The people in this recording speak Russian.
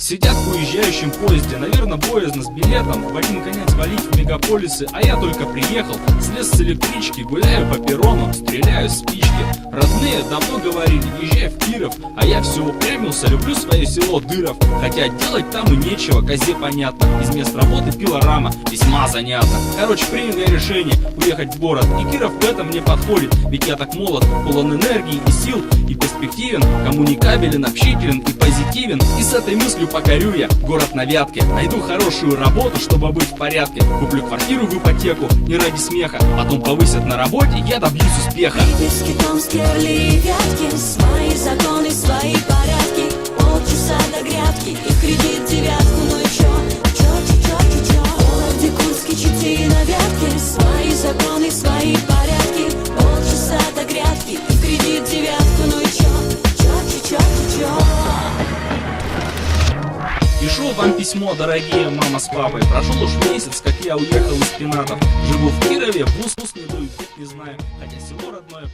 Сидят в уезжающем поезде, наверное, боязно с билетом в один конец валить в мегаполисы, а я только приехал, слез с электрички, гуляю по перрону, стреляю в спички. Родные давно говорили, езжай в Киров, а я все упрямился, люблю свое село Дыров. Хотя делать там и нечего, козе понятно, из мест работы пилорама, весьма занятно. Короче, принял я решение уехать в город, и Киров в этом мне подходит, ведь я так молод, полон энергии и сил, и перспективен, коммуникабелен, общителен и позитивен. И с этой мыслью покорю я город на Вятке, найду хорошую работу, чтобы быть в порядке, куплю квартиру в ипотеку, не ради смеха, потом повысят на работе, я добьюсь успеха. Липецкий, Томский, Орли и Вятки, свои законы, свои порядки, полчаса до грядки, и в кредит девятку, ну и чё? Вологде, Курске, Чите и на Вятке, свои законы, свои порядки, полчаса до грядки, и в кредит девятку, ну и чё? Пишу вам письмо, дорогие мама с папой. Прошел уж месяц, как я уехал из пенатов. Живу в Кирове, в вуз не дует, не знаю, хотя село родное.